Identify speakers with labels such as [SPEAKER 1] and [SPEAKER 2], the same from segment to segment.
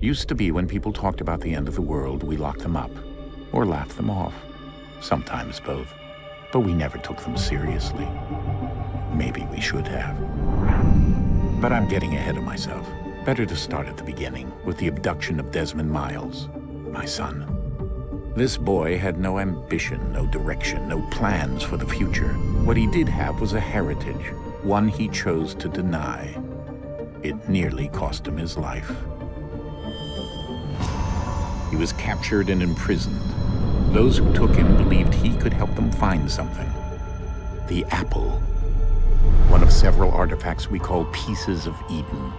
[SPEAKER 1] Used to be when people talked about the end of the world, we locked them up. Or laughed them off. Sometimes both. But we never took them seriously. Maybe we should have. But I'm getting ahead of myself. Better to start at the beginning, with the abduction of Desmond Miles, my son. This boy had no ambition, no direction, no plans for the future. What he did have was a heritage, one he chose to deny. It nearly cost him his life. He was captured and imprisoned. Those who took him believed he could help them find something. The apple. One of several artifacts we call pieces of Eden.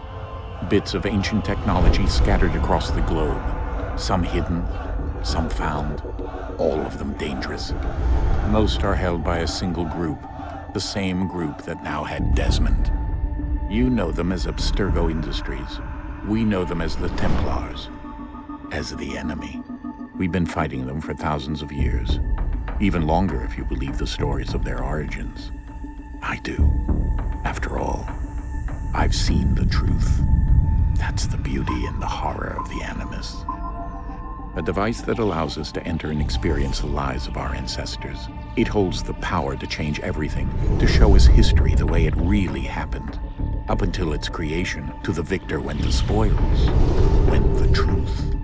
[SPEAKER 1] Bits of ancient technology scattered across the globe. Some hidden, some found, all of them dangerous. Most are held by a single group, the same group that now had Desmond. You know them as Abstergo Industries. We know them as the Templars, as the enemy. We've been fighting them for thousands of years, even longer if you believe the stories of their origins. I do. After all, I've seen the truth. That's the beauty and the horror of the Animus. A device that allows us to enter and experience the lives of our ancestors. It holds the power to change everything, to show us history the way it really happened. Up until its creation, to the victor went the spoils, went the truth.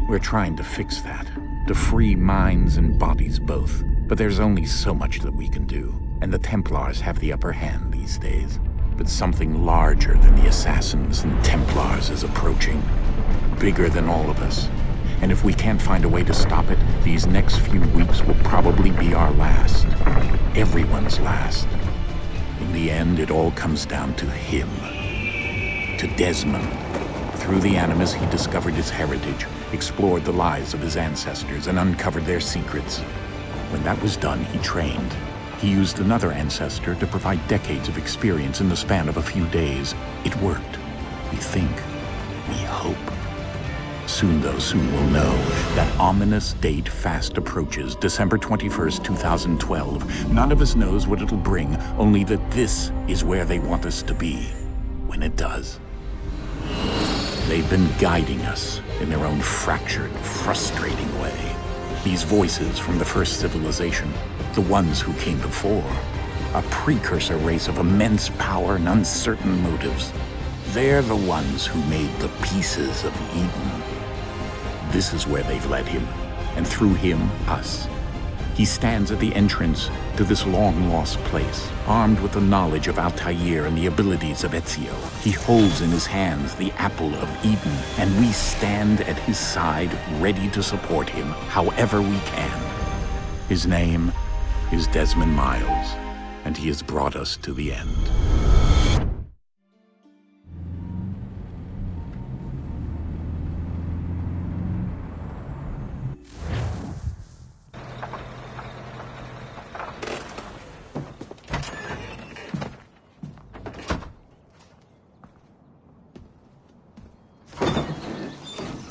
[SPEAKER 1] We're trying to fix that, to free minds and bodies both. But there's only so much that we can do, and the Templars have the upper hand these days. But something larger than the assassins and Templars is approaching, bigger than all of us. And if we can't find a way to stop it, these next few weeks will probably be our last. Everyone's last. In the end, it all comes down to him. To Desmond. Through the Animus, he discovered his heritage, explored the lives of his ancestors, and uncovered their secrets. When that was done, he trained. He used another ancestor to provide decades of experience in the span of a few days. It worked. We think. We hope. Soon we'll know. That ominous date fast approaches, December 21st, 2012. None of us knows what it'll bring, only that this is where they want us to be, when it does. They've been guiding us in their own fractured, frustrating way. These voices from the first civilization, the ones who came before, a precursor race of immense power and uncertain motives. They're the ones who made the pieces of Eden. This is where they've led him, and through him, us. He stands at the entrance to this long-lost place, armed with the knowledge of Altair and the abilities of Ezio. He holds in his hands the apple of Eden, and we stand at his side, ready to support him however we can. His name is Desmond Miles, and he has brought us to the end.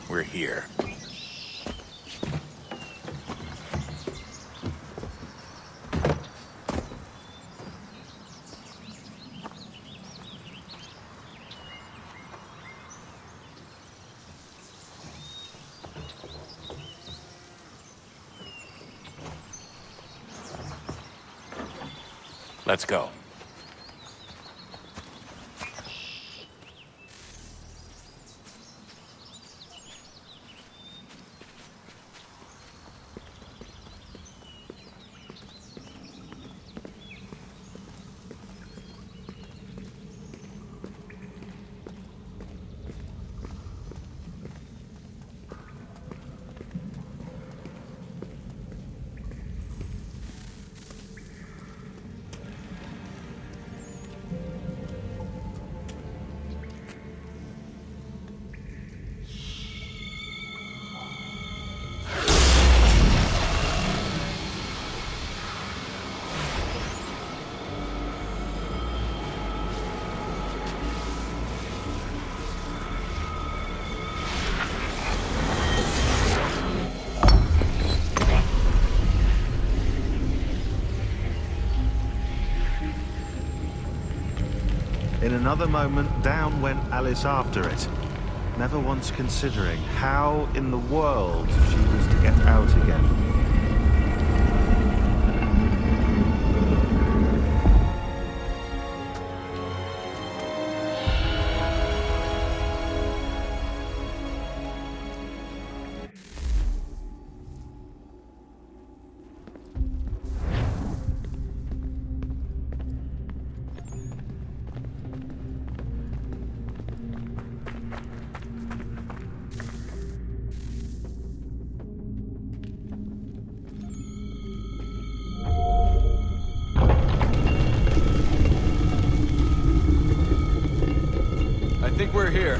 [SPEAKER 1] We're here. Let's go.
[SPEAKER 2] In another moment, down went Alice after it. never once considering how in the world she was to get out again.
[SPEAKER 3] I think we're here.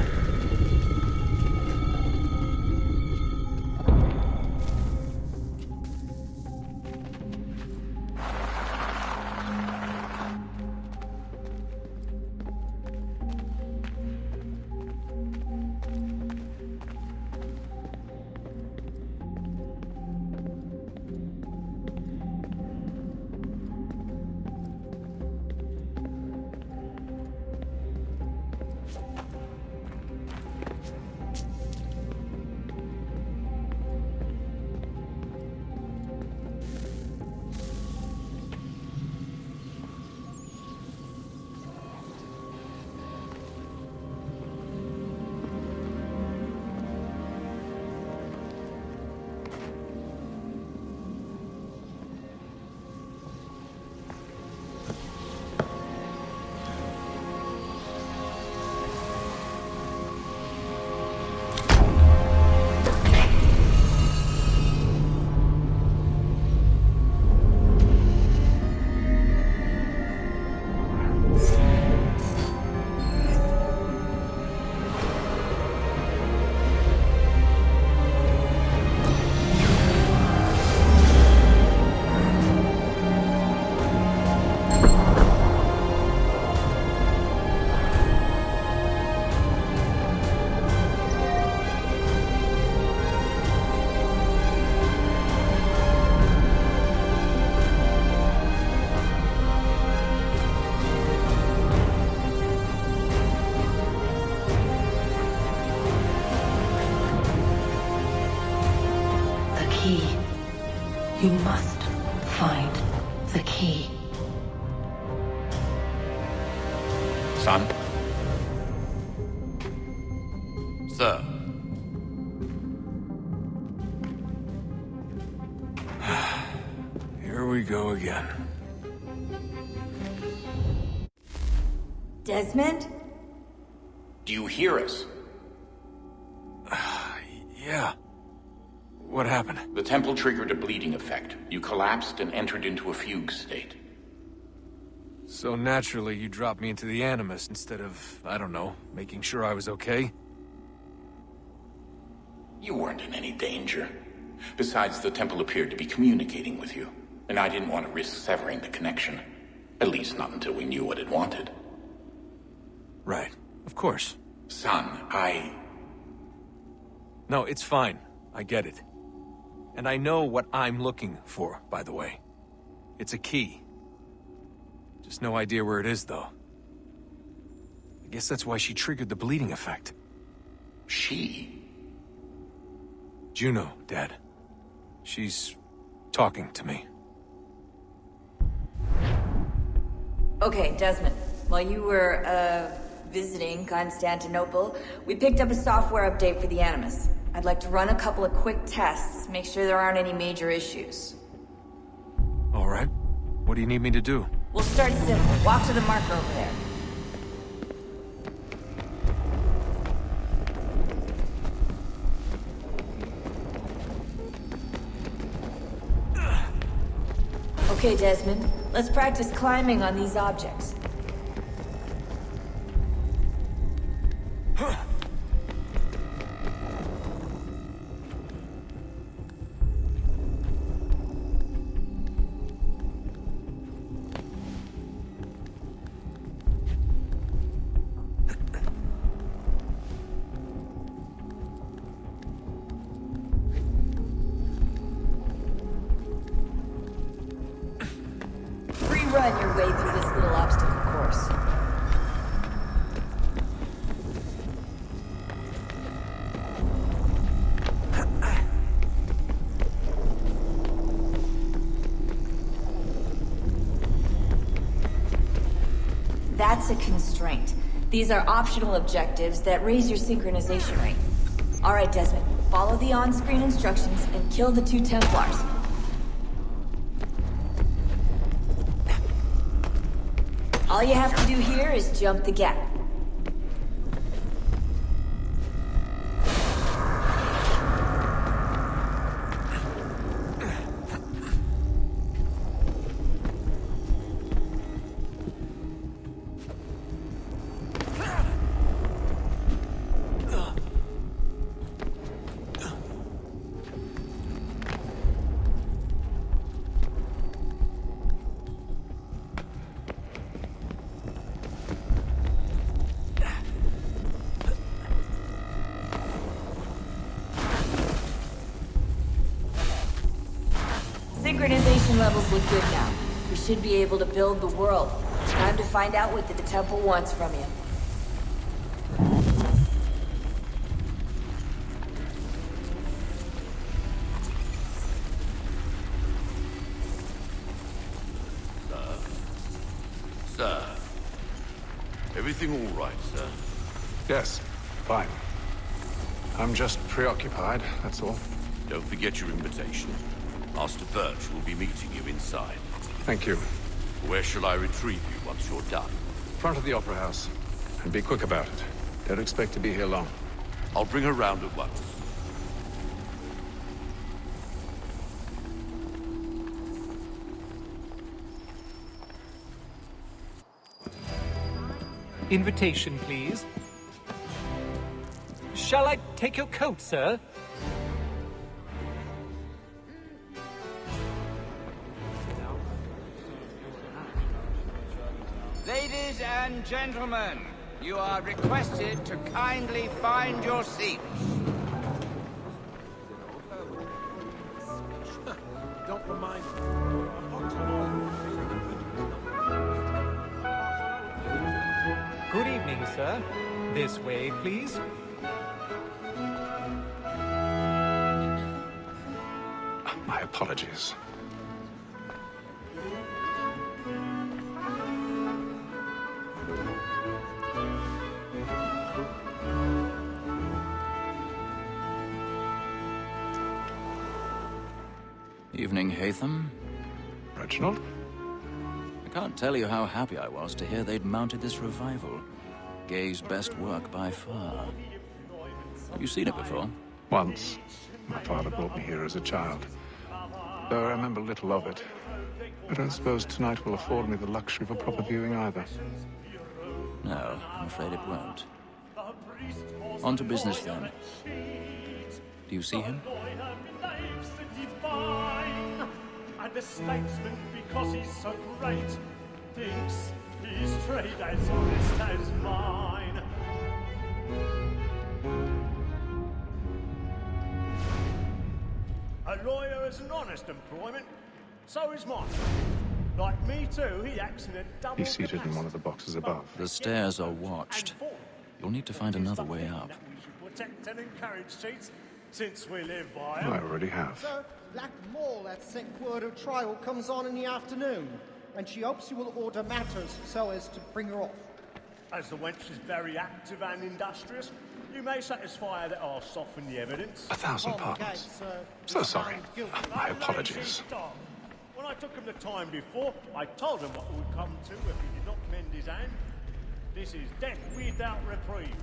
[SPEAKER 4] Key. You must find the key.
[SPEAKER 1] Son?
[SPEAKER 3] Sir. Here we go again.
[SPEAKER 5] Desmond?
[SPEAKER 1] Do you hear us?
[SPEAKER 3] Yeah. What happened?
[SPEAKER 1] The temple triggered a bleeding effect. You collapsed and entered into a fugue state.
[SPEAKER 3] So naturally, you dropped me into the Animus instead of, I don't know, making sure I was okay?
[SPEAKER 1] You weren't in any danger. Besides, the temple appeared to be communicating with you, and I didn't want to risk severing the connection. At least not until we knew what it wanted.
[SPEAKER 3] Right. Of course.
[SPEAKER 1] Son,
[SPEAKER 3] No, it's fine. I get it. And I know what I'm looking for, by the way. It's a key. Just no idea where it is, though. I guess that's why she triggered the bleeding effect.
[SPEAKER 1] She?
[SPEAKER 3] Juno, Dad. She's talking to me.
[SPEAKER 5] Okay, Desmond. While you were, visiting Constantinople, we picked up a software update for the Animus. I'd like to run a couple of quick tests, make sure there aren't any major issues.
[SPEAKER 3] All right. What do you need me to do?
[SPEAKER 5] We'll start simple. Walk to the marker over there. Okay, Desmond. Let's practice climbing on these objects. Run your way through this little obstacle That's a constraint. These are optional objectives that raise your synchronization rate. Alright, Desmond. Follow the on-screen instructions and kill the 2 Templars. All you have to do here is jump the gap. Synchronization levels look good now. We should be able to build the world. Time to find out what the temple wants from you.
[SPEAKER 6] Sir. Everything all right, sir?
[SPEAKER 3] Yes, fine. I'm just preoccupied, that's all.
[SPEAKER 6] Don't forget your invitation. Master Birch will be meeting you inside.
[SPEAKER 3] Thank you.
[SPEAKER 6] Where shall I retrieve you once you're done?
[SPEAKER 3] Front of the Opera House. And be quick about it. Don't expect to be here long.
[SPEAKER 6] I'll bring her round at once.
[SPEAKER 7] Invitation, please. Shall I take your coat, sir?
[SPEAKER 8] Ladies and gentlemen, you are requested to kindly find your seats.
[SPEAKER 2] Don't remind me.
[SPEAKER 7] Good evening, sir. This way, please.
[SPEAKER 3] My apologies.
[SPEAKER 9] Evening, Hatham.
[SPEAKER 3] Reginald?
[SPEAKER 9] I can't tell you how happy I was to hear they'd mounted this revival. Gay's best work by far. Have you seen it before?
[SPEAKER 3] Once. My father brought me here as a child. Though I remember little of it. I don't suppose tonight will afford me the luxury of a proper viewing either.
[SPEAKER 9] No, I'm afraid it won't. On to business then. Do you see him?
[SPEAKER 10] And the statesman, because he's so great, thinks his trade as honest as mine. A lawyer is an honest employment, so is mine. Like me too, he acts in a double
[SPEAKER 3] He's seated in one of the boxes above.
[SPEAKER 9] The stairs are watched. You'll need to find another way up.
[SPEAKER 10] We should protect and encourage cheats, since we live by
[SPEAKER 3] I
[SPEAKER 10] 'em.
[SPEAKER 3] already have.
[SPEAKER 11] Sir, Black Mall at sick word of trial comes on in the afternoon, and she hopes you will order matters so as to bring her off.
[SPEAKER 10] As the wench is very active and industrious, you may satisfy her that I'll soften the evidence.
[SPEAKER 3] 1,000
[SPEAKER 11] On the
[SPEAKER 3] pardons.
[SPEAKER 11] case, sir.
[SPEAKER 3] So sorry.
[SPEAKER 11] Found guilty.
[SPEAKER 3] My apologies.
[SPEAKER 10] Stop. When I took him the time before, I told him what it would come to if he did not mend his hand. This is death without reprieve.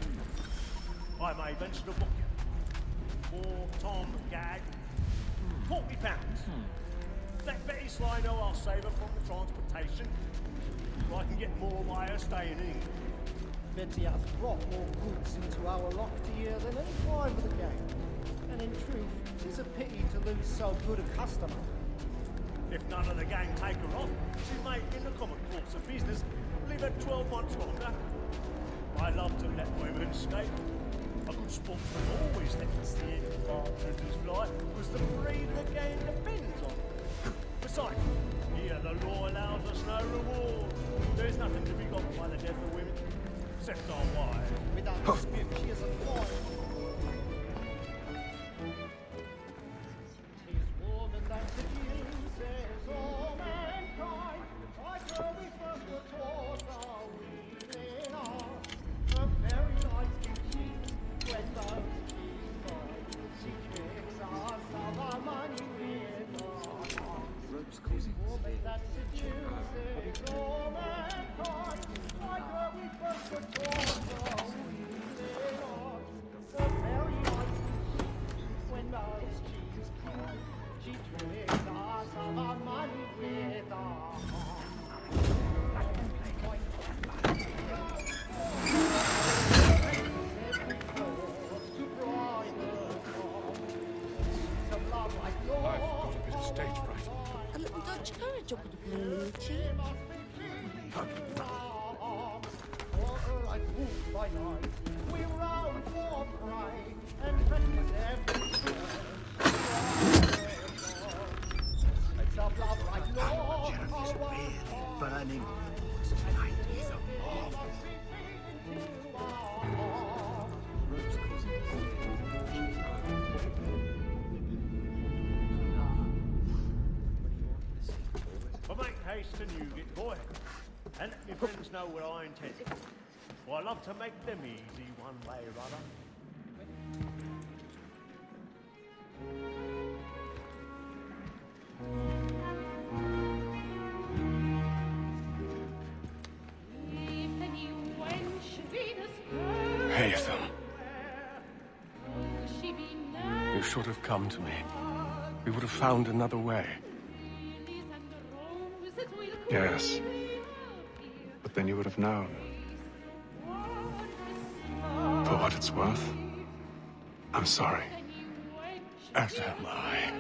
[SPEAKER 10] I may venture to book you. For Tom Gag, £40. Let Betty Sly know I'll save her from the transportation, so I can get more by her staying in England.
[SPEAKER 11] Betty has brought more goods into our lock year than any prime of the game. And in truth, it's a pity to lose so good a customer.
[SPEAKER 10] If none of the gang take her off, she may, in the common course of business, leave her 12 months longer. I love to let women escape. A good sportsman always lets the end partridges fly, because the breed of the game depends on it. Besides, here the law allows us no reward. There's nothing to be got by the death of women, except our wives.
[SPEAKER 11] Without dispute, she is a boy. Tis woman that seduces all mankind. Like her we first were taught, are we?
[SPEAKER 12] I've got a bit of stage fright.
[SPEAKER 13] A little Dutch courage up with the bloom in your cheek.
[SPEAKER 11] I move by night. We round for pride and breakfast everywhere. It's of love right Lord.
[SPEAKER 10] Jeremy's weird, burning. Tonight is a marvel. But make haste and you get boy. And let me friends know what I intend. For I love to make them easy one way or other.
[SPEAKER 12] Haytham. You should have come to me. We would have found another way. Yes. But then you would have known. For what it's worth, I'm sorry. As am I.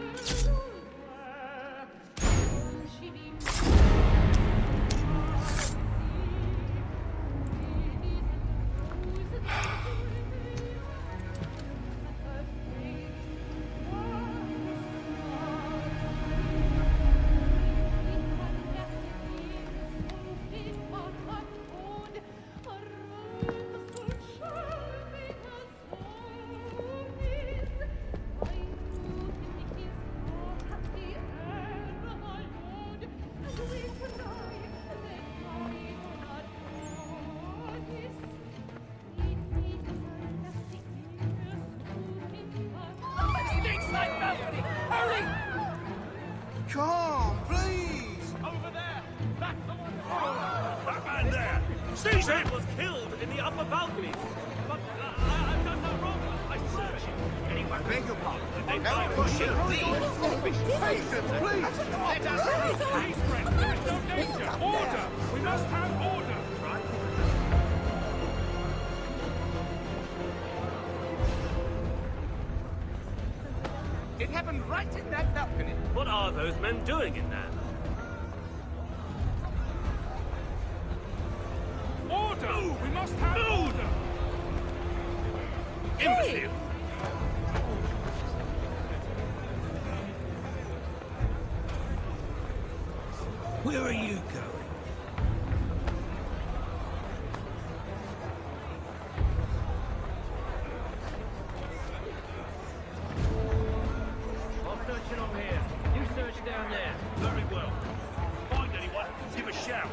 [SPEAKER 10] Come, please!
[SPEAKER 8] Over there! That's the one! That man there! Seize him! Was killed in the upper balcony. But I've done no wrong. I searched him. Anyway, I beg your pardon.
[SPEAKER 10] Help push it, please! Patience, please!
[SPEAKER 8] Let us through. Please, friend. There is no danger. Order! We must have order! Right? It happened right in that balcony. What are those men doing in there? Order! We must have order! Imbecile!
[SPEAKER 10] Where are you going?
[SPEAKER 8] I'm searching on here. You search down there. Very well. Find anyone, give a shout.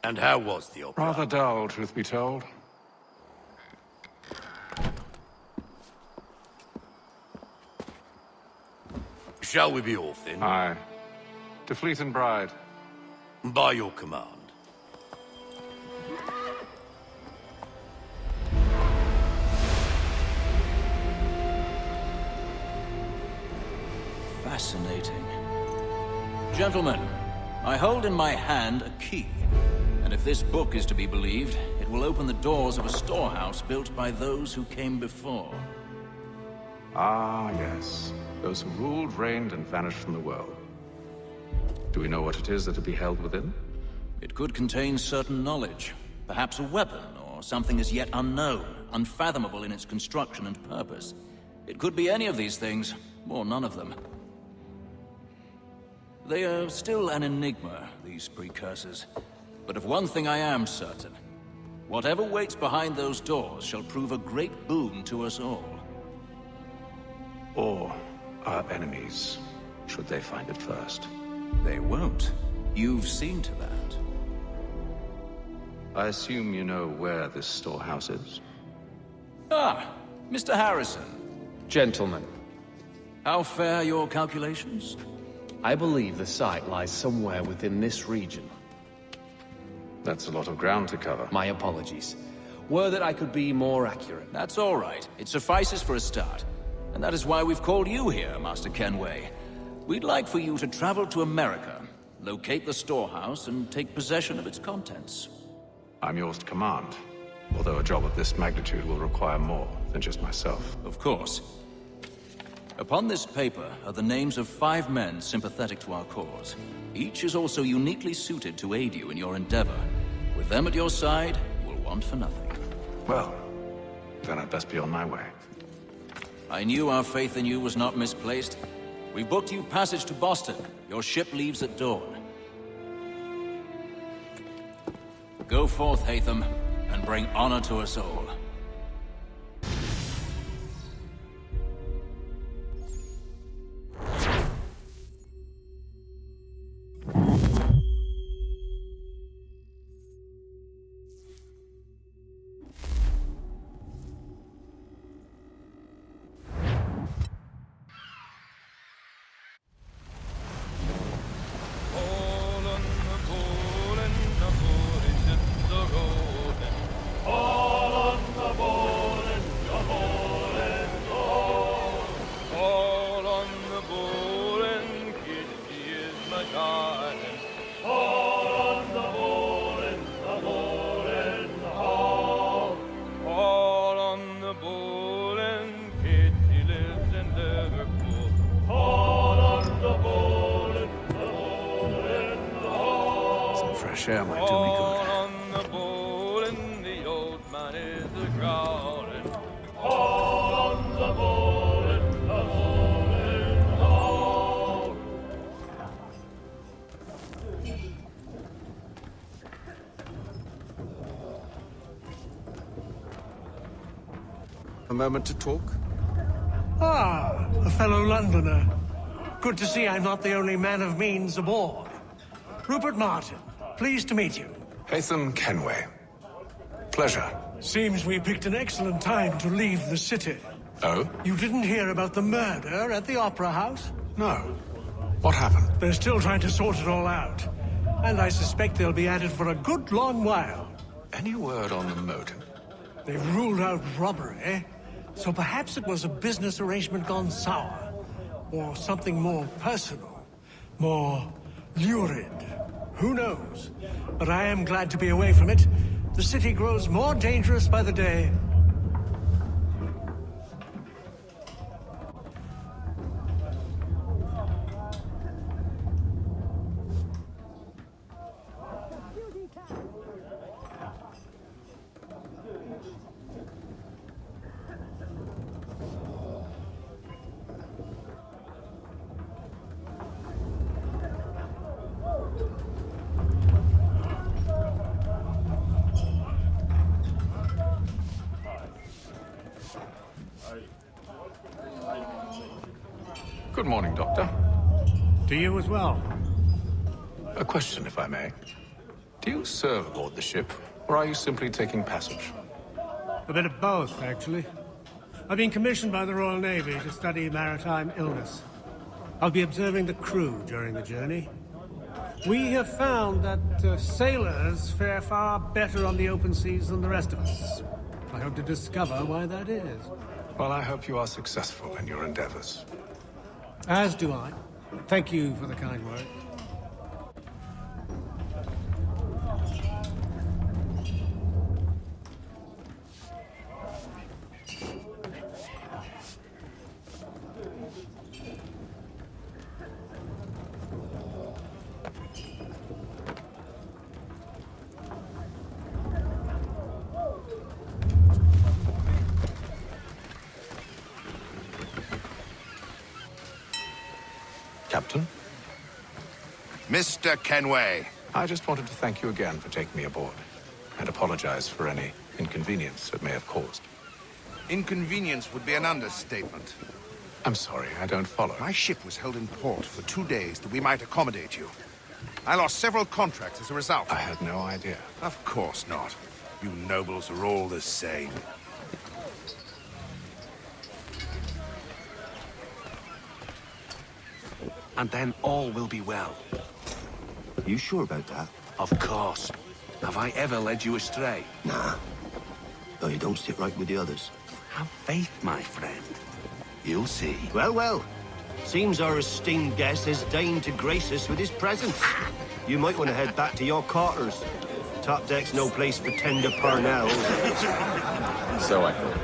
[SPEAKER 6] And how was the opera?
[SPEAKER 12] Rather dull, truth be told.
[SPEAKER 6] Shall we be off then?
[SPEAKER 12] Aye. To Fleet and Bride.
[SPEAKER 6] By your command.
[SPEAKER 9] Fascinating. Gentlemen, I hold in my hand a key. And if this book is to be believed, it will open the doors of a storehouse built by those who came before.
[SPEAKER 12] Ah, yes. Those who ruled, reigned, and vanished from the world. Do we know what it is that will be held within?
[SPEAKER 9] It could contain certain knowledge. Perhaps a weapon, or something as yet unknown, unfathomable in its construction and purpose. It could be any of these things, or none of them. They are still an enigma, these precursors. But of one thing I am certain. Whatever waits behind those doors shall prove a great boon to us all.
[SPEAKER 12] Or our enemies, should they find it first.
[SPEAKER 9] They won't. You've seen to that.
[SPEAKER 12] I assume you know where this storehouse is?
[SPEAKER 9] Ah, Mr. Harrison.
[SPEAKER 14] Gentlemen,
[SPEAKER 9] How fare your calculations?
[SPEAKER 14] I believe the site lies somewhere within this region.
[SPEAKER 12] That's a lot of ground to cover.
[SPEAKER 14] My apologies. Were that I could be more accurate.
[SPEAKER 9] That's all right. It suffices for a start. And that is why we've called you here, Master Kenway. We'd like for you to travel to America, locate the storehouse, and take possession of its contents.
[SPEAKER 12] I'm yours to command, although a job of this magnitude will require more than just myself.
[SPEAKER 9] Of course. Upon this paper are the names of 5 men sympathetic to our cause. Each is also uniquely suited to aid you in your endeavor. With them at your side, you will want for nothing.
[SPEAKER 12] Well, then I'd best be on my way.
[SPEAKER 9] I knew our faith in you was not misplaced. We booked you passage to Boston. Your ship leaves at dawn. Go forth, Hatham, and bring honor to us all.
[SPEAKER 3] Air might do me good.
[SPEAKER 8] On the bowl and the old man is a-growling. On the bowl and the bowl and the bowl.
[SPEAKER 15] A moment to talk?
[SPEAKER 11] Ah, a fellow Londoner. Good to see I'm not the only man of means aboard. Rupert Martin. Pleased to meet you.
[SPEAKER 12] Hatham Kenway. Pleasure.
[SPEAKER 11] Seems we picked an excellent time to leave the city.
[SPEAKER 12] Oh?
[SPEAKER 11] You didn't hear about the murder at the Opera House?
[SPEAKER 12] No. What happened?
[SPEAKER 11] They're still trying to sort it all out. And I suspect they'll be at it for a good long while.
[SPEAKER 12] Any word on the motive?
[SPEAKER 11] They've ruled out robbery, so perhaps it was a business arrangement gone sour. Or something more personal. More lurid. Who knows? But I am glad to be away from it. The city grows more dangerous by the day.
[SPEAKER 12] Good morning, Doctor.
[SPEAKER 11] To you as well.
[SPEAKER 12] A question, if I may. Do you serve aboard the ship, or are you simply taking passage?
[SPEAKER 11] A bit of both, actually. I've been commissioned by the Royal Navy to study maritime illness. I'll be observing the crew during the journey. We have found that sailors fare far better on the open seas than the rest of us. I hope to discover why that is.
[SPEAKER 12] Well, I hope you are successful in your endeavors.
[SPEAKER 11] As do I. Thank you for the kind word.
[SPEAKER 12] Captain?
[SPEAKER 16] Mr. Kenway.
[SPEAKER 12] I just wanted to thank you again for taking me aboard, and apologize for any inconvenience it may have caused.
[SPEAKER 16] Inconvenience would be an understatement.
[SPEAKER 12] I'm sorry, I don't follow.
[SPEAKER 16] My ship was held in port for 2 days that we might accommodate you. I lost several contracts as a result.
[SPEAKER 12] I had no idea.
[SPEAKER 16] Of course not. You nobles are all the same.
[SPEAKER 17] And then all will be well.
[SPEAKER 15] You sure about that?
[SPEAKER 17] Of course. Have I ever led you astray?
[SPEAKER 15] Nah.
[SPEAKER 18] Though you don't sit right with the others.
[SPEAKER 17] Have faith, my friend. You'll see.
[SPEAKER 18] Well, well. Seems our esteemed guest has deigned to grace us with his presence. You might want to head back to your quarters. Top deck's no place for tender parnells.
[SPEAKER 12] So I thought.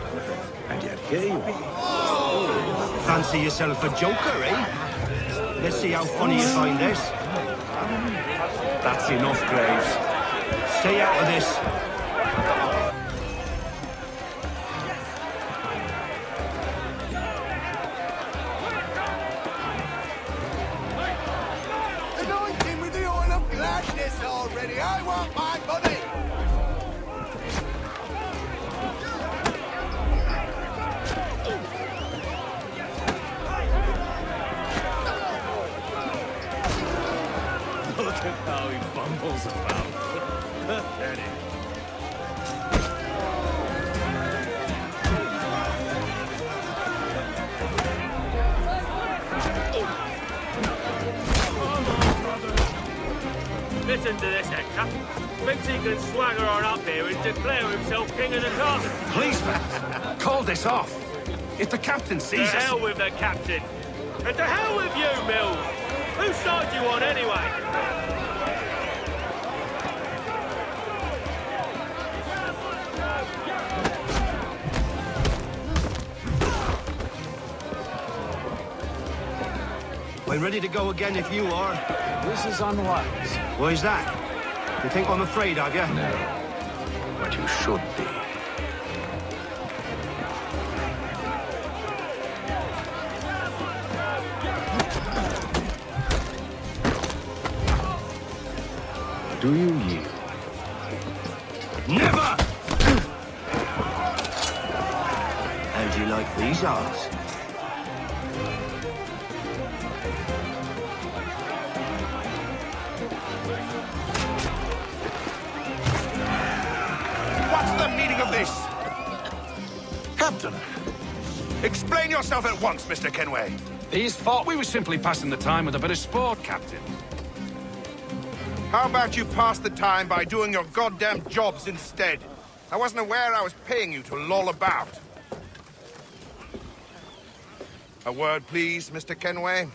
[SPEAKER 12] And yet here you are.
[SPEAKER 18] Fancy yourself a joker, eh? Let's see how funny you find this.
[SPEAKER 17] That's enough, Graves.
[SPEAKER 18] Stay out of this.
[SPEAKER 19] Anointing with the oil of gladness already. I want my money.
[SPEAKER 17] Look at how he bumbles about. Pathetic.
[SPEAKER 8] Listen to this, Hector. Thinks he can swagger on up here and declare himself king of the castle.
[SPEAKER 17] Please, man. Call this off. If the captain sees us...
[SPEAKER 8] To hell with the captain. And to hell with you, Mills. Whose side do you on, anyway?
[SPEAKER 18] I'm ready to go again if you are.
[SPEAKER 12] This is unwise.
[SPEAKER 18] Why is that? You think I'm afraid of you?
[SPEAKER 12] No. But you should be. Do you yield?
[SPEAKER 18] Never! How do you like these odds?
[SPEAKER 16] What's the meaning of this?
[SPEAKER 17] Captain!
[SPEAKER 16] Explain yourself at once, Mr. Kenway.
[SPEAKER 17] These thought we were simply passing the time with a bit of sport, Captain.
[SPEAKER 16] How about you pass the time by doing your goddamn jobs instead? I wasn't aware I was paying you to loll about. A word, please, Mr. Kenway.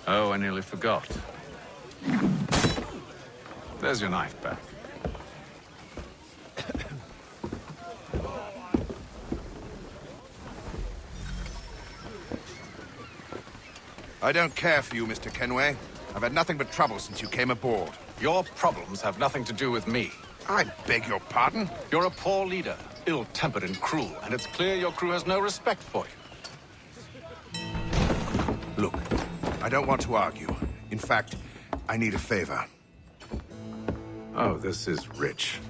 [SPEAKER 12] Oh, I nearly forgot. There's your knife back.
[SPEAKER 16] I don't care for you, Mr. Kenway. I've had nothing but trouble since you came aboard.
[SPEAKER 12] Your problems have nothing to do with me.
[SPEAKER 16] I beg your pardon?
[SPEAKER 12] You're a poor leader, ill-tempered and cruel, and it's clear your crew has no respect for you.
[SPEAKER 16] Look, I don't want to argue. In fact, I need a favor.
[SPEAKER 12] Oh, this is rich.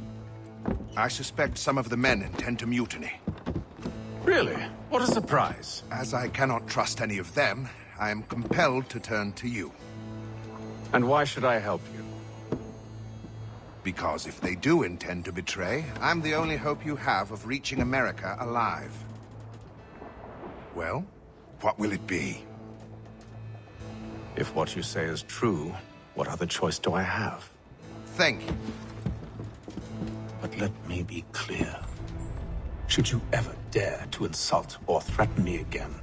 [SPEAKER 16] I suspect some of the men intend to mutiny.
[SPEAKER 12] Really? What a surprise.
[SPEAKER 16] As I cannot trust any of them, I am compelled to turn to you.
[SPEAKER 12] And why should I help you?
[SPEAKER 16] Because if they do intend to betray, I'm the only hope you have of reaching America alive. Well, what will it be?
[SPEAKER 12] If what you say is true, what other choice do I have?
[SPEAKER 16] Thank you.
[SPEAKER 12] But let me be clear. Should you ever dare to insult or threaten me again,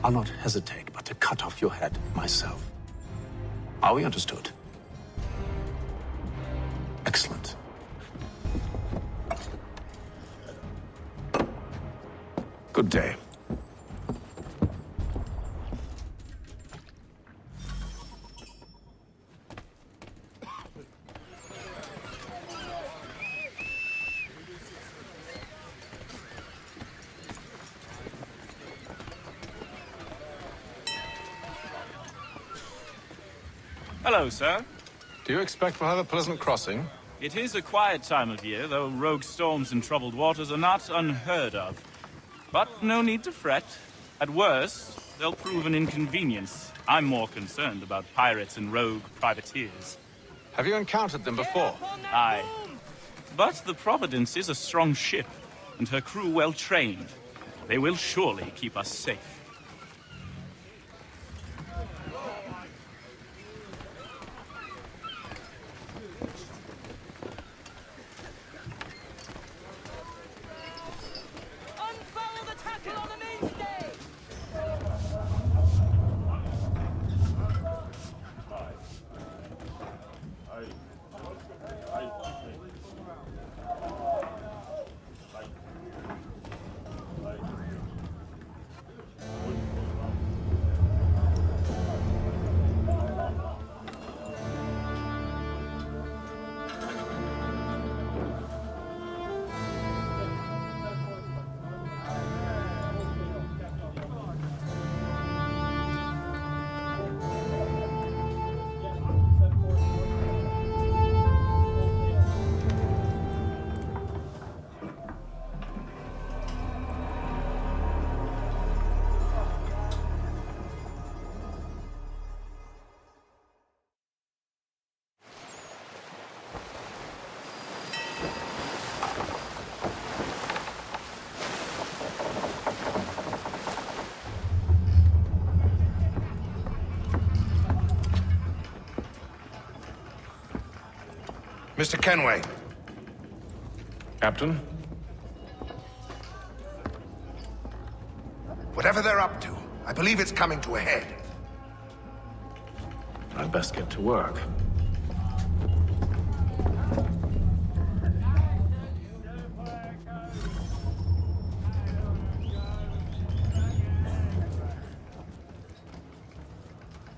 [SPEAKER 12] I'll not hesitate but to cut off your head myself. Are we understood? Excellent. Good day.
[SPEAKER 20] Hello, sir.
[SPEAKER 12] Do you expect we'll have a pleasant crossing?
[SPEAKER 20] It is a quiet time of year, though rogue storms and troubled waters are not unheard of. But no need to fret. At worst, they'll prove an inconvenience. I'm more concerned about pirates and rogue privateers.
[SPEAKER 12] Have you encountered them before?
[SPEAKER 20] Aye. But the Providence is a strong ship, and her crew well trained. They will surely keep us safe.
[SPEAKER 16] Mr. Kenway.
[SPEAKER 17] Captain?
[SPEAKER 16] Whatever they're up to, I believe it's coming to a head.
[SPEAKER 12] I'd best get to work.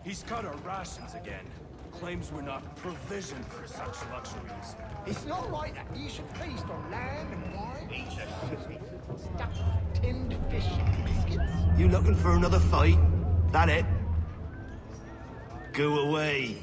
[SPEAKER 8] He's cut our rations again. Claims we're not provisioned for such luxuries.
[SPEAKER 19] It's not right that you should feast on land and wine. Stuffed tinned fish and biscuits.
[SPEAKER 18] You looking for another fight? That it? Go away.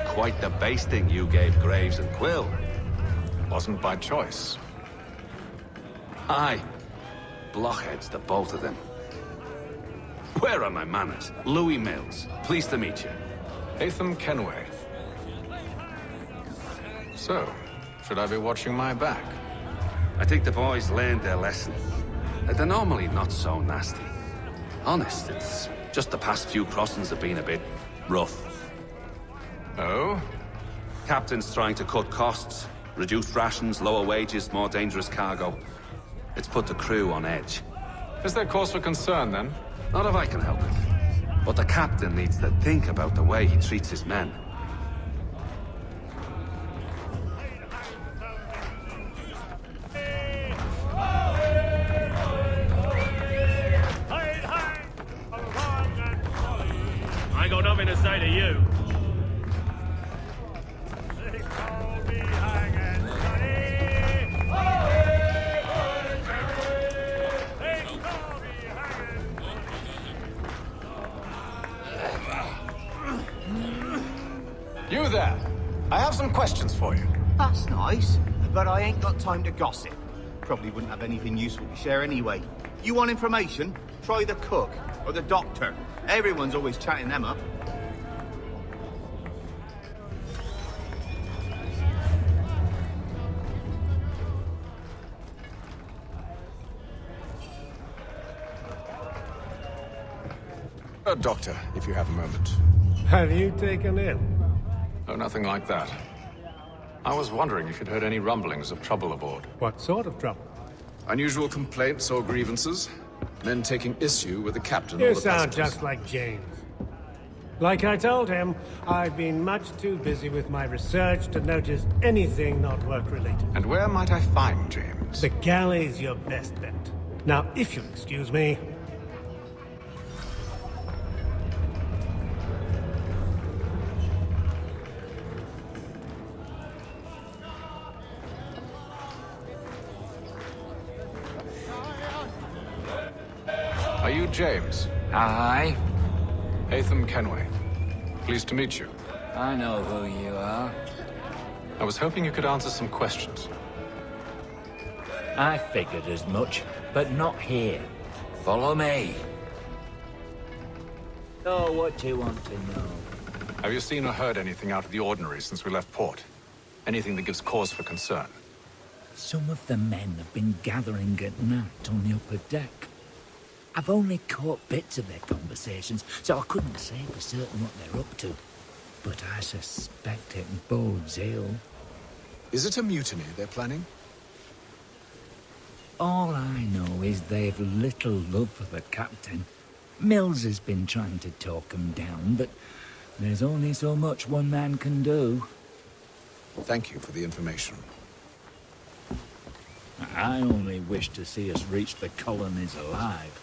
[SPEAKER 6] Quite the basting you gave Graves and Quill.
[SPEAKER 12] Wasn't by choice.
[SPEAKER 6] Aye. Blockheads, the both of them. Where are my manners? Louis Mills. Pleased to meet you.
[SPEAKER 12] Atham Kenway. So, should I be watching my back?
[SPEAKER 6] I think the boys learned their lesson. They're normally not so nasty. Honest, it's just the past few crossings have been a bit rough.
[SPEAKER 12] Oh?
[SPEAKER 6] Captain's trying to cut costs. Reduced rations, lower wages, more dangerous cargo. It's put the crew on edge.
[SPEAKER 12] Is there cause for concern, then?
[SPEAKER 6] Not if I can help it. But the captain needs to think about the way he treats his men.
[SPEAKER 8] I ain't got nothing to say to you.
[SPEAKER 12] You there! I have some questions for you.
[SPEAKER 21] That's nice, but I ain't got time to gossip. Probably wouldn't have anything useful to share anyway. You want information? Try the cook or the doctor. Everyone's always chatting them up.
[SPEAKER 12] Doctor, if you have a moment.
[SPEAKER 11] Have you taken in?
[SPEAKER 12] Oh, nothing like that. I was wondering if you'd heard any rumblings of trouble aboard.
[SPEAKER 11] What sort of trouble?
[SPEAKER 12] Unusual complaints or grievances? Men taking issue with the captain
[SPEAKER 11] You
[SPEAKER 12] or the
[SPEAKER 11] sound
[SPEAKER 12] passengers?
[SPEAKER 11] just like James. Like I told him, I've been much too busy with my research to notice anything not work-related.
[SPEAKER 12] And where might I find James?
[SPEAKER 11] The galley's your best bet. Now, if you'll excuse me...
[SPEAKER 12] Are you James?
[SPEAKER 22] Aye.
[SPEAKER 12] Atham Kenway. Pleased to meet you.
[SPEAKER 22] I know who you are.
[SPEAKER 12] I was hoping you could answer some questions.
[SPEAKER 22] I figured as much, but not here. Follow me. So, what do you want to know?
[SPEAKER 12] Have you seen or heard anything out of the ordinary since we left port? Anything that gives cause for concern?
[SPEAKER 22] Some of the men have been gathering at night on the upper deck. I've only caught bits of their conversations, so I couldn't say for certain what they're up to. But I suspect it bodes ill.
[SPEAKER 12] Is it a mutiny they're planning?
[SPEAKER 22] All I know is they've little love for the captain. Mills has been trying to talk him down, but there's only so much one man can do.
[SPEAKER 12] Thank you for the information.
[SPEAKER 22] I only wish to see us reach the colonies alive.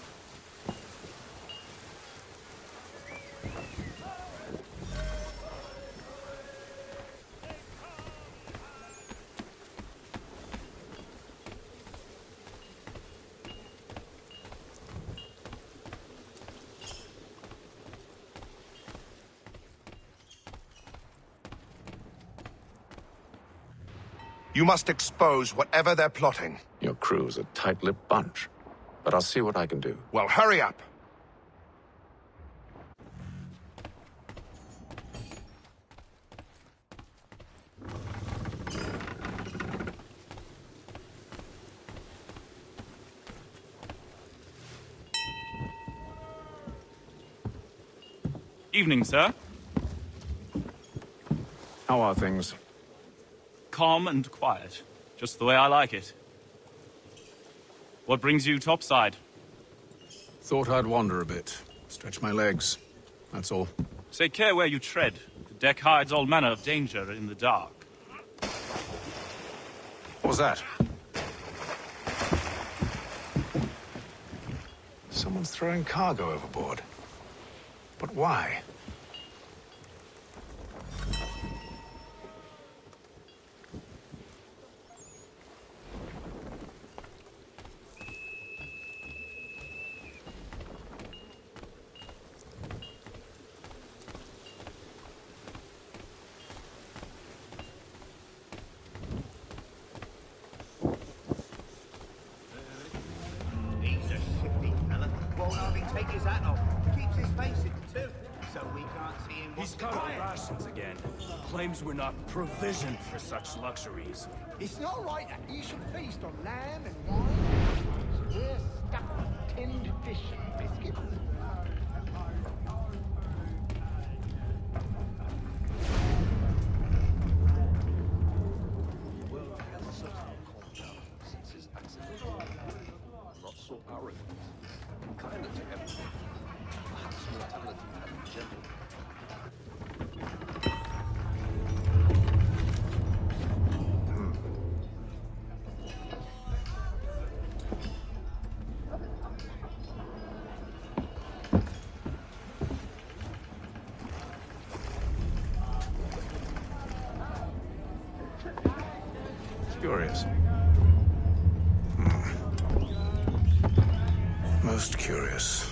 [SPEAKER 16] You must expose whatever they're plotting.
[SPEAKER 12] Your crew's a tight-lipped bunch, but I'll see what I can do.
[SPEAKER 16] Well, hurry up.
[SPEAKER 20] Evening, sir.
[SPEAKER 12] How are things?
[SPEAKER 20] Calm and quiet. Just the way I like it. What brings you topside?
[SPEAKER 12] Thought I'd wander a bit. Stretch my legs. That's all.
[SPEAKER 20] Take care where you tread. The deck hides all manner of danger in the dark.
[SPEAKER 12] What was that? Someone's throwing cargo overboard. But why?
[SPEAKER 21] He's a shifty fella. Won't hardly take his hat off. Keeps his face in too, so we can't see him.
[SPEAKER 8] He's cut our rations again. Claims we're not provisioned for such luxuries.
[SPEAKER 19] It's not right that you should feast on lamb and wine. So we're stuck with tinned fish and biscuits.
[SPEAKER 15] Not so arrogant. Kinder to everyone. Perhaps mortality had been gentle.
[SPEAKER 12] Curious. Most curious.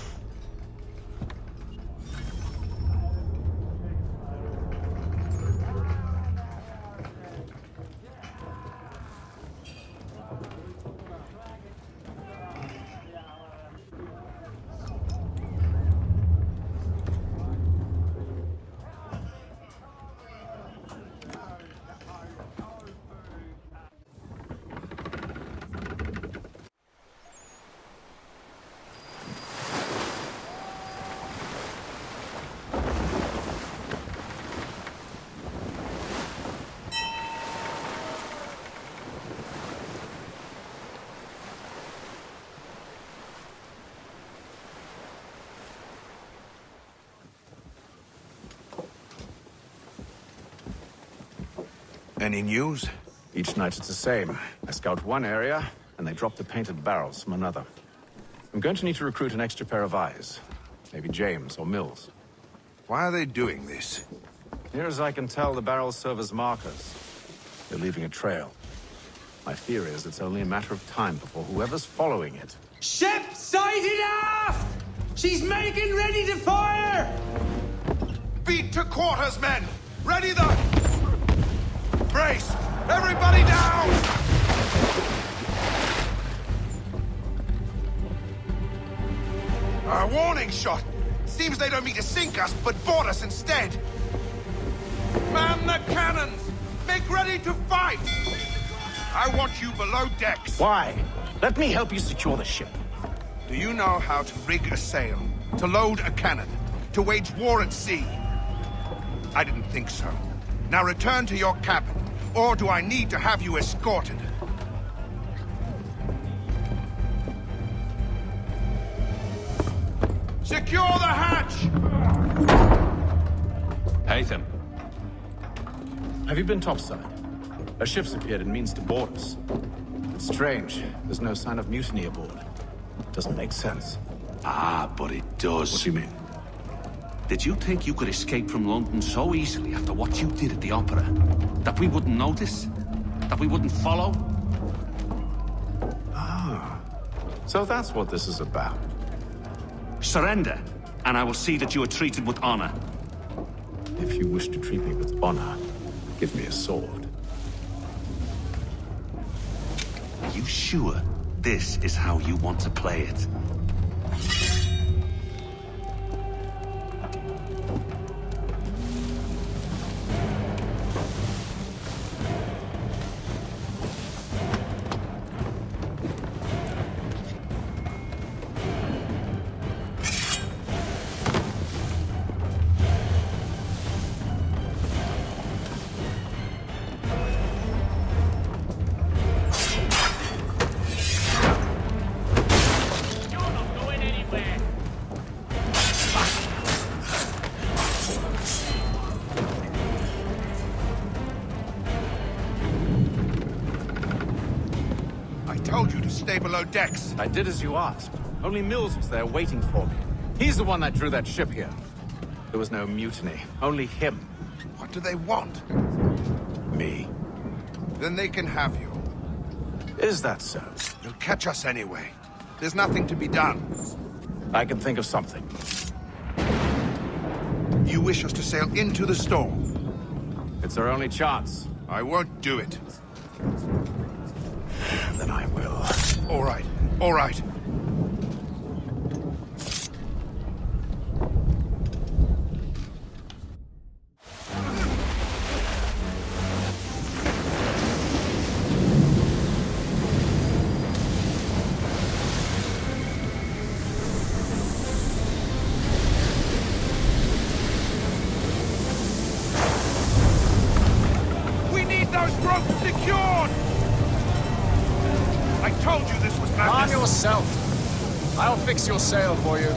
[SPEAKER 16] Any news?
[SPEAKER 12] Each night it's the same. I scout one area, and they drop the painted barrels from another. I'm going to need to recruit an extra pair of eyes. Maybe James or Mills.
[SPEAKER 16] Why are they doing this?
[SPEAKER 12] Near as I can tell, the barrels serve as markers. They're leaving a trail. My fear is it's only a matter of time before whoever's following it...
[SPEAKER 1] Ship sighted aft! She's making ready to fire!
[SPEAKER 16] Beat to quarters, men! Ready the... Brace! Everybody down! A warning shot! Seems they don't mean to sink us, but board us instead! Man the cannons! Make ready to fight! I want you below decks.
[SPEAKER 12] Why? Let me help you secure the ship.
[SPEAKER 16] Do you know how to rig a sail? To load a cannon? To wage war at sea? I didn't think so. Now return to your cabin, or do I need to have you escorted? Secure the hatch!
[SPEAKER 12] Haytham. Have you been topside? A ship's appeared and means to board us. It's strange. There's no sign of mutiny aboard. Doesn't make sense.
[SPEAKER 6] Ah, but it does.
[SPEAKER 12] What do you mean?
[SPEAKER 6] Did you think you could escape from London so easily after what you did at the opera? That we wouldn't notice? That we wouldn't follow?
[SPEAKER 12] Ah. So that's what this is about.
[SPEAKER 6] Surrender, and I will see that you are treated with honor.
[SPEAKER 12] If you wish to treat me with honor, give me a sword.
[SPEAKER 6] you sure this is how you want to play it?
[SPEAKER 16] Stay below decks.
[SPEAKER 4] I did as you asked. Only Mills was there waiting for me. He's the one that drew that ship here. There was no mutiny, only him.
[SPEAKER 16] What do they want?
[SPEAKER 4] Me.
[SPEAKER 16] Then they can have you.
[SPEAKER 4] Is that so?
[SPEAKER 16] You'll catch us anyway. There's nothing to be done.
[SPEAKER 4] I can think of something.
[SPEAKER 16] You wish us to sail into the storm?
[SPEAKER 4] It's our only chance.
[SPEAKER 16] I won't do it.
[SPEAKER 4] Then I will.
[SPEAKER 16] All right, all right. We need those ropes secured! I told you this was madness.
[SPEAKER 4] Arm yourself. I'll fix your sail for you.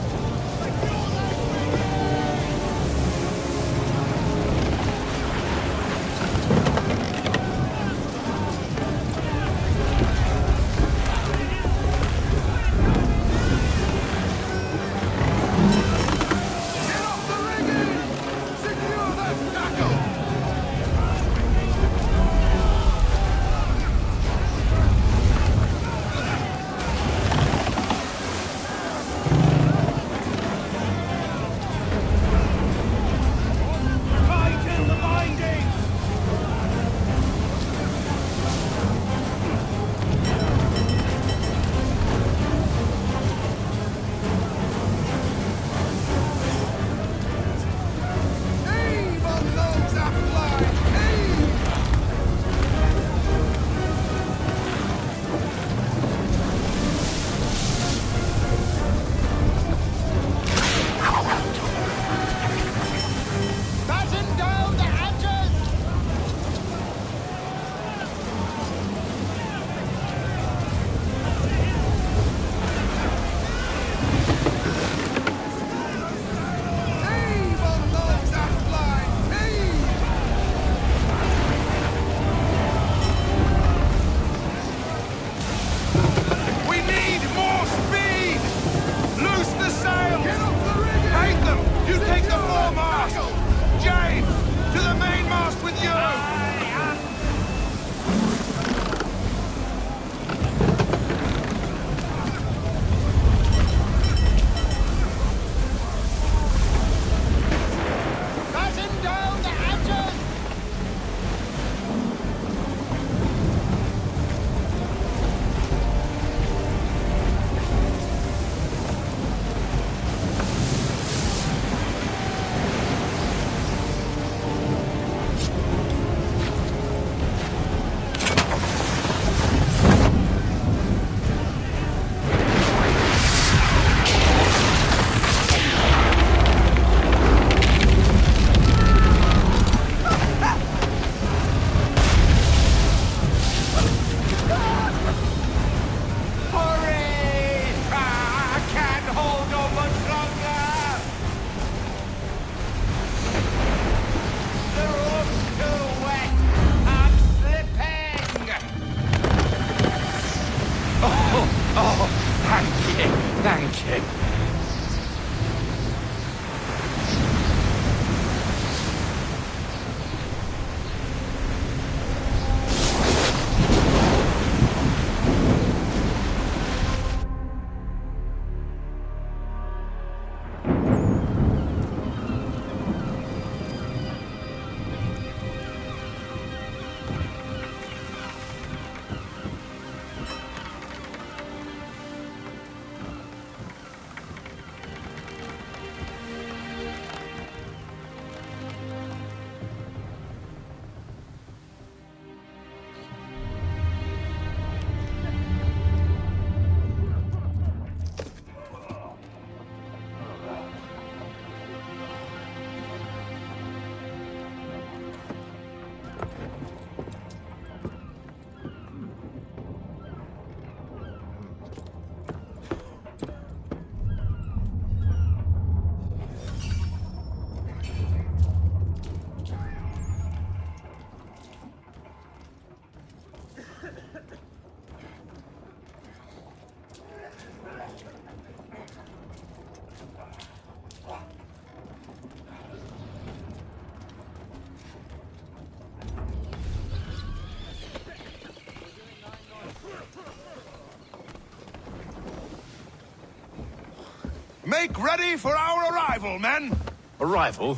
[SPEAKER 16] Make ready for our arrival, men!
[SPEAKER 4] Arrival?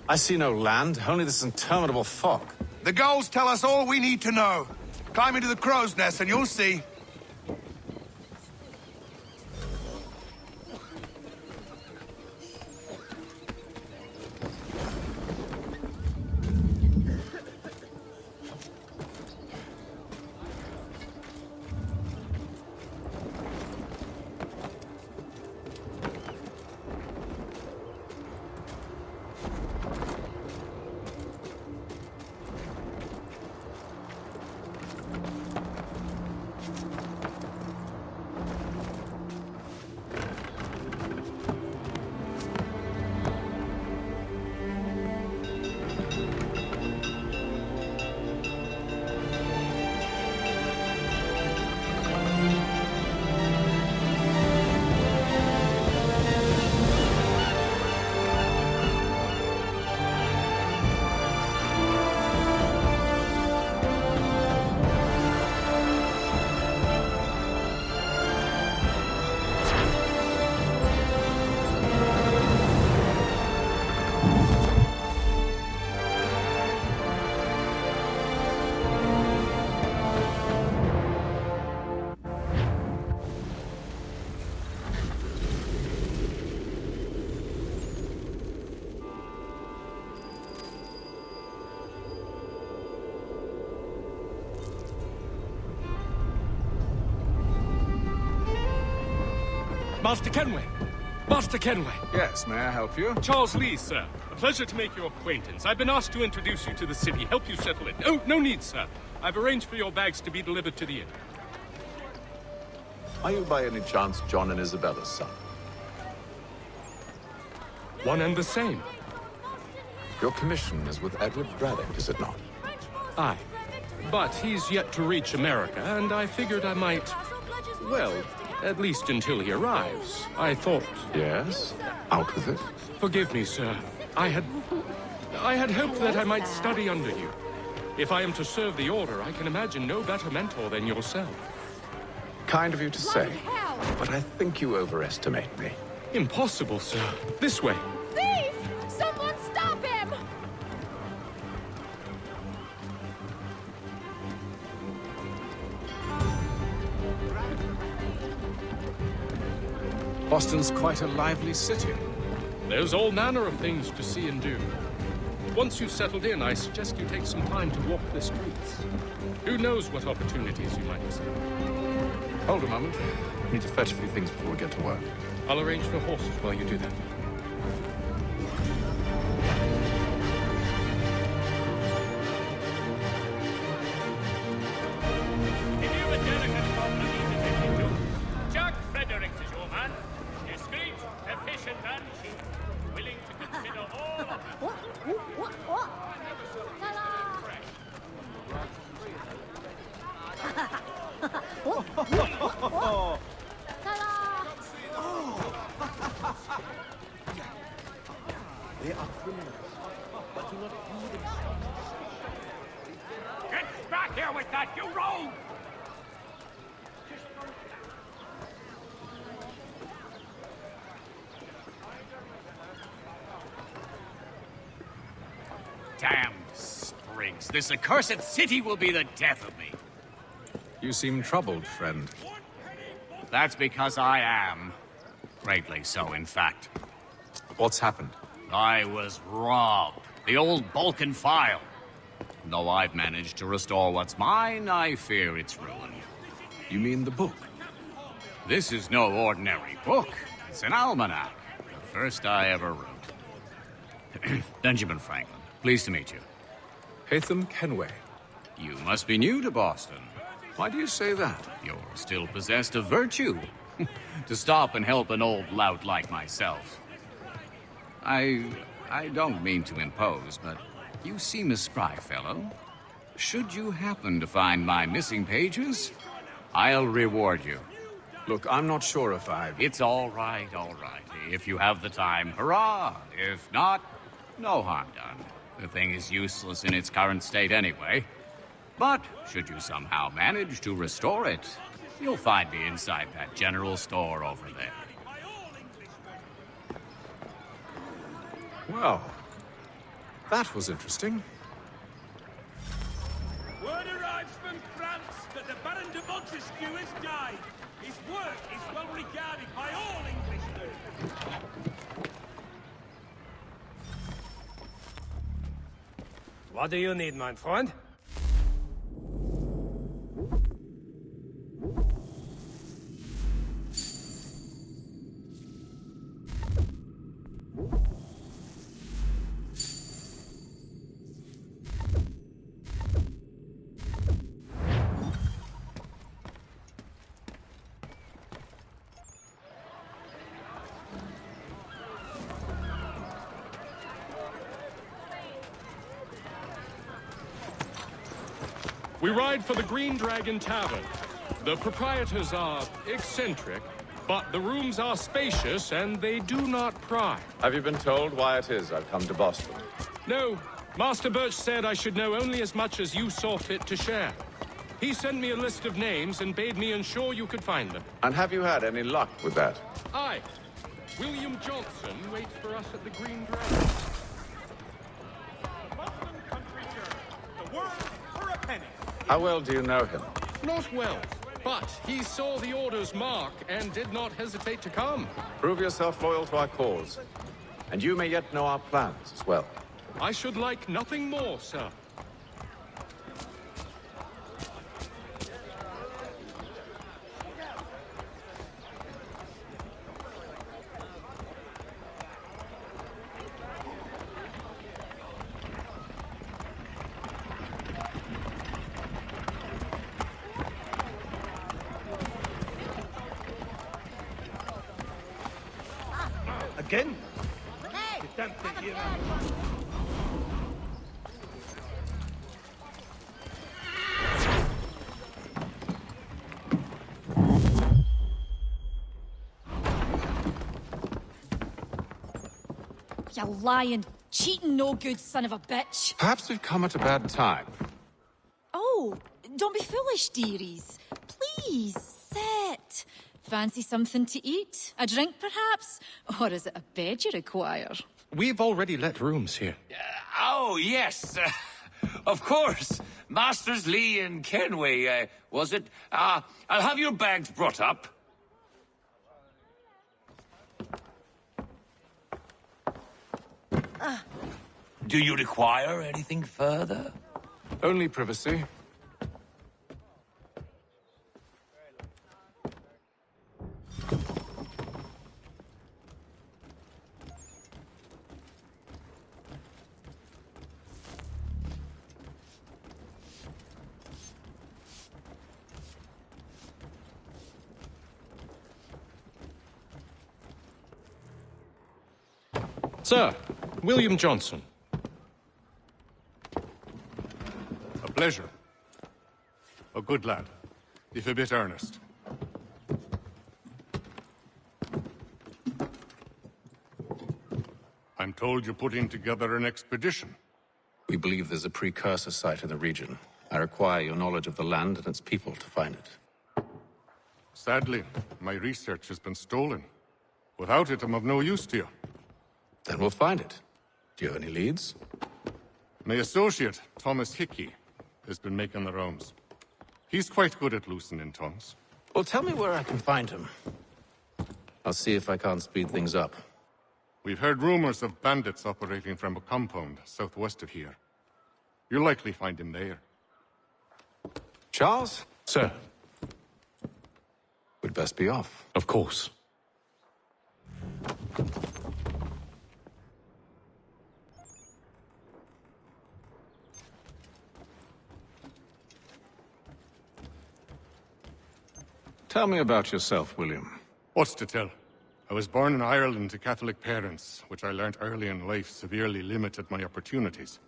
[SPEAKER 4] I see no land, only this interminable fog.
[SPEAKER 16] The gulls tell us all we need to know. Climb into the crow's nest and you'll see.
[SPEAKER 8] Master Kenway! Master Kenway!
[SPEAKER 4] Yes, may I help you?
[SPEAKER 8] Charles Lee, sir. A pleasure to make your acquaintance. I've been asked to introduce you to the city, help you settle in. Oh, no need, sir. I've arranged for your bags to be delivered to the inn.
[SPEAKER 4] Are you by any chance John and Isabella's son?
[SPEAKER 8] One and the same.
[SPEAKER 4] Your commission is with Edward Braddock, is it not?
[SPEAKER 8] Aye. But he's yet to reach America, and I figured I might... Well, at least until he arrives. I thought...
[SPEAKER 4] Yes? Out with it.
[SPEAKER 8] Forgive me, sir. I had hoped that I might study under you. If I am to serve the Order, I can imagine no better mentor than yourself.
[SPEAKER 4] Kind of you to say, but I think you overestimate me.
[SPEAKER 8] Impossible, sir. This way.
[SPEAKER 2] Thief! Someone stop him!
[SPEAKER 4] Boston's quite a lively city.
[SPEAKER 8] There's all manner of things to see and do. Once you've settled in, I suggest you take some time to walk the streets. Who knows what opportunities you might see.
[SPEAKER 4] Hold a moment. I need to fetch a few things before we get to work.
[SPEAKER 8] I'll arrange for horses while you do that.
[SPEAKER 5] If you a delicate problem you to take into, Jack Fredericks is your man. Discreet, efficient, and cheap. Willing to consider all of
[SPEAKER 10] They are criminals, but do not view themselves.
[SPEAKER 5] Get back here with that, you rogue!
[SPEAKER 23] Damned sprigs. This accursed city will be the death of me.
[SPEAKER 4] You seem troubled, friend.
[SPEAKER 23] That's because I am. Greatly so, in fact.
[SPEAKER 4] What's happened?
[SPEAKER 23] I was robbed. The old Balkan file. Though I've managed to restore what's mine, I fear it's ruined.
[SPEAKER 4] You mean the book?
[SPEAKER 23] This is no ordinary book. It's an almanac. The first I ever wrote. Benjamin Franklin. Pleased to meet you.
[SPEAKER 4] Haytham Kenway.
[SPEAKER 23] You must be new to Boston.
[SPEAKER 4] Why do you say that?
[SPEAKER 23] You're still possessed of virtue. To stop and help an old lout like myself. I don't mean to impose, but you seem a spry fellow. Should you happen to find my missing pages, I'll reward you.
[SPEAKER 4] Look, I'm not sure if I...
[SPEAKER 23] It's all right, all right. If you have the time, hurrah! If not, no harm done. The thing is useless in its current state anyway. But should you somehow manage to restore it, you'll find me inside that general store over there.
[SPEAKER 3] Well, that was interesting.
[SPEAKER 8] Word arrives from France that the Baron de Montesquieu has died. His work is well regarded by all Englishmen.
[SPEAKER 7] What do you need, my friend?
[SPEAKER 13] We ride for the Green Dragon Tavern. The proprietors are eccentric, but the rooms are spacious and they do not pry.
[SPEAKER 4] Have you been told why it is I've come to Boston?
[SPEAKER 13] No, Master Birch said I should know only as much as you saw fit to share. He sent me a list of names and bade me ensure you could find them.
[SPEAKER 4] And have you had any luck with that?
[SPEAKER 13] Aye. William Johnson waits for us at the Green Dragon.
[SPEAKER 4] How well do you know him?
[SPEAKER 13] Not well, but he saw the Order's mark and did not hesitate to come.
[SPEAKER 4] Prove yourself loyal to our cause, and you may yet know our plans as well.
[SPEAKER 13] I should like nothing more, sir.
[SPEAKER 10] Again?
[SPEAKER 2] Hey!
[SPEAKER 10] You don't think you
[SPEAKER 2] You lying, cheating, no good son of a bitch.
[SPEAKER 4] Perhaps we've come at a bad time.
[SPEAKER 2] Oh, don't be foolish, dearies. Please, sit. Fancy something to eat? A drink, perhaps? Or is it a bed you require?
[SPEAKER 13] We've already let rooms here.
[SPEAKER 23] Oh, yes. Of course. Masters Lee and Kenway, was it? I'll have your bags brought up. Do you require anything further?
[SPEAKER 4] Only privacy.
[SPEAKER 13] Sir, William Johnson.
[SPEAKER 14] A pleasure. A good lad, if a bit earnest. I'm told you're putting together an expedition.
[SPEAKER 12] We believe there's a precursor site in the region. I require your knowledge of the land and its people to find it.
[SPEAKER 14] Sadly, my research has been stolen. Without it, I'm of no use to you.
[SPEAKER 12] Then we'll find it. Do you have any leads?
[SPEAKER 14] My associate, Thomas Hickey, has been making the rounds. He's quite good at loosening tongues.
[SPEAKER 12] Well, tell me where I can find him. I'll see if I can't speed things up.
[SPEAKER 14] We've heard rumors of bandits operating from a compound southwest of here. You'll likely find him there.
[SPEAKER 12] Charles?
[SPEAKER 13] Sir.
[SPEAKER 12] We'd best be off.
[SPEAKER 13] Of course.
[SPEAKER 12] Tell me about yourself, William.
[SPEAKER 14] What's to tell? I was born in Ireland to Catholic parents, which I learnt early in life severely limited my opportunities.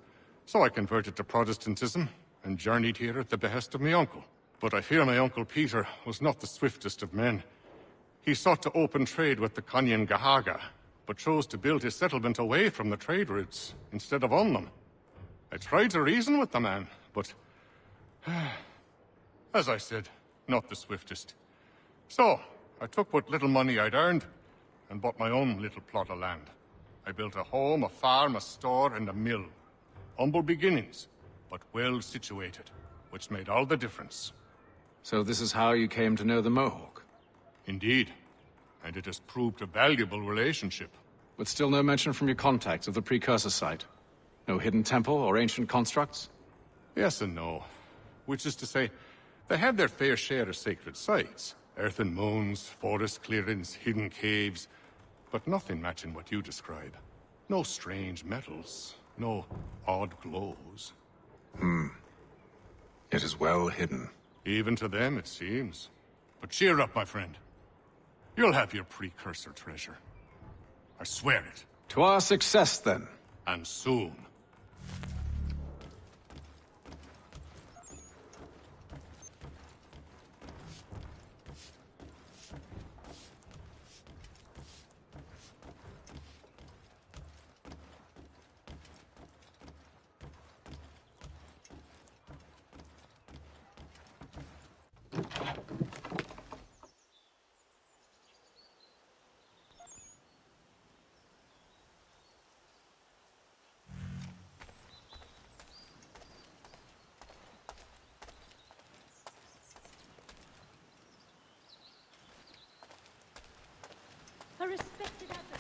[SPEAKER 14] So I converted to Protestantism and journeyed here at the behest of my uncle. But I fear my uncle Peter was not the swiftest of men. He sought to open trade with the Conyan Gahaga, but chose to build his settlement away from the trade routes instead of on them. I tried to reason with the man, but as I said, not the swiftest. So, I took what little money I'd earned and bought my own little plot of land. I built a home, a farm, a store, and a mill. Humble beginnings, but well situated, which made all the difference.
[SPEAKER 3] So this is how you came to know the Mohawk?
[SPEAKER 14] Indeed. And it has proved a valuable relationship.
[SPEAKER 3] But still no mention from your contacts of the precursor site? No hidden temple or ancient constructs?
[SPEAKER 14] Yes and no. Which is to say, they have their fair share of sacred sites. Earthen mounds, forest clearings, hidden caves. But nothing matching what you describe. No strange metals. No odd glows.
[SPEAKER 3] It is well hidden.
[SPEAKER 14] Even to them, it seems. But cheer up, my friend. You'll have your precursor treasure. I swear it.
[SPEAKER 3] To our success, then.
[SPEAKER 14] And soon.
[SPEAKER 9] A respected advocate.